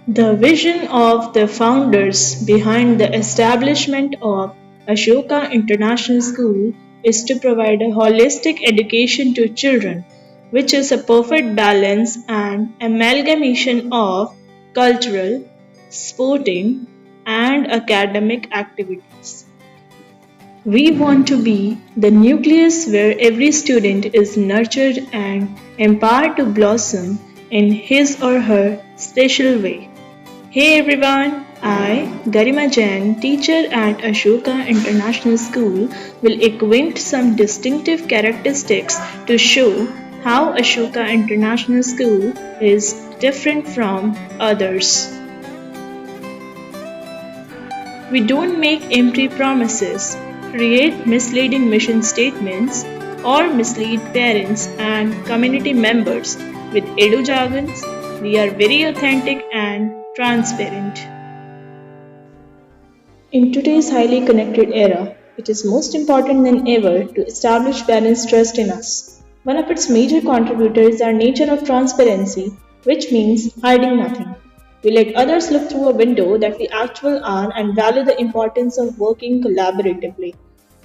The vision of the founders behind the establishment of Ashoka International School is to provide a holistic education to children, which is a perfect balance and amalgamation of cultural, sporting, and academic activities. We want to be the nucleus where every student is nurtured and empowered to blossom in his or her special way. Hey everyone, I, Garima Jain, teacher at Ashoka International School, will acquaint some distinctive characteristics to show how Ashoka International School is different from others. We don't make empty promises, create misleading mission statements, or mislead parents and community members with Edu jargons. We are very authentic and transparent. In today's highly connected era, it is most important than ever to establish parents' trust in us. One of its major contributors is our nature of transparency, which means hiding nothing. We let others look through a window that we actually are and value the importance of working collaboratively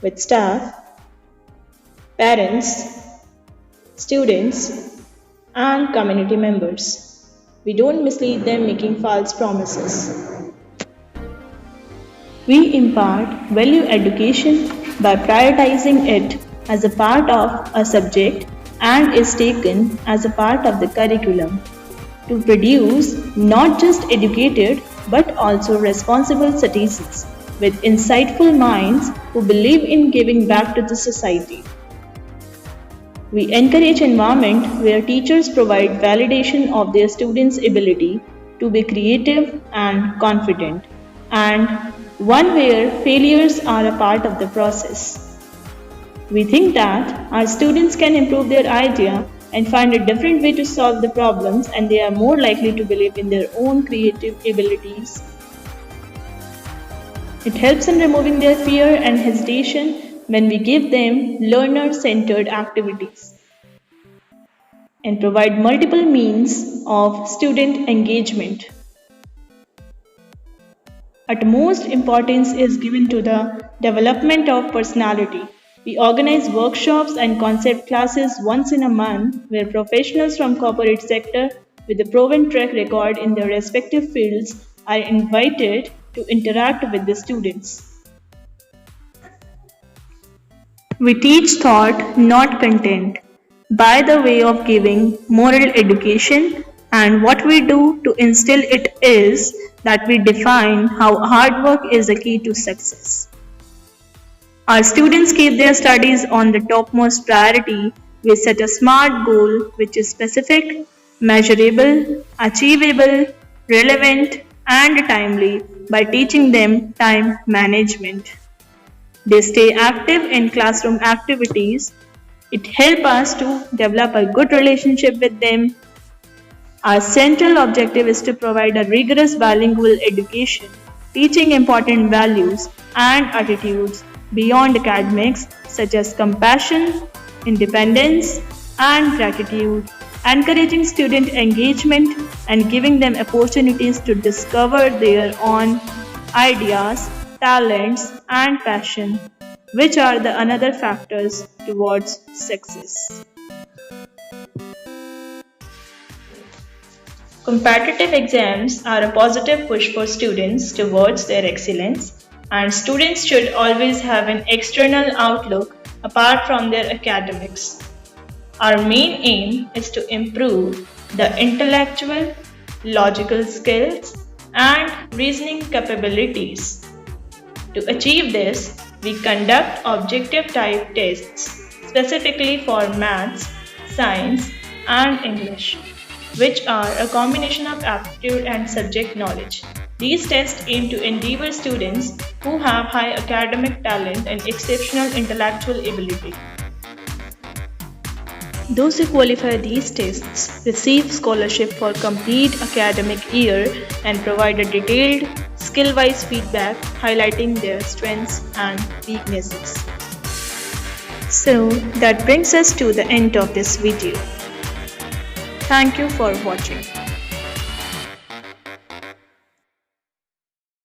with staff, parents, students, and community members. We don't mislead them making false promises. We impart value education by prioritizing it as a part of a subject and is taken as a part of the curriculum to produce not just educated but also responsible citizens with insightful minds who believe in giving back to the society. We encourage environment where teachers provide validation of their students' ability to be creative and confident, and one where failures are a part of the process. We think that our students can improve their idea and find a different way to solve the problems, and they are more likely to believe in their own creative abilities. It helps in removing their fear and hesitation when we give them learner centered activities and provide multiple means of student engagement. Utmost importance is given to the development of personality. We organize workshops and concept classes once in a month where professionals from corporate sector with a proven track record in their respective fields are invited to interact with the students. We teach thought, not content, by the way of giving moral education, and what we do to instill it is that we define how hard work is a key to success. Our students keep their studies on the topmost priority. We set a SMART goal which is specific, measurable, achievable, relevant, and timely by teaching them time management. They stay active in classroom activities. It helps us to develop a good relationship with them. Our central objective is to provide a rigorous bilingual education, teaching important values and attitudes beyond academics such as compassion, independence, and gratitude, encouraging student engagement and giving them opportunities to discover their own ideas, talents, and passion, which are the another factors towards success. Competitive exams are a positive push for students towards their excellence, and students should always have an external outlook apart from their academics. Our main aim is to improve the intellectual, logical skills, and reasoning capabilities. To achieve this, we conduct objective type tests specifically for maths, science, and English, which are a combination of aptitude and subject knowledge. These tests aim to endeavor students who have high academic talent and exceptional intellectual ability. Those who qualify these tests receive scholarship for complete academic year and provide a detailed, skill-wise feedback highlighting their strengths and weaknesses. So that brings us to the end of this video. Thank you for watching.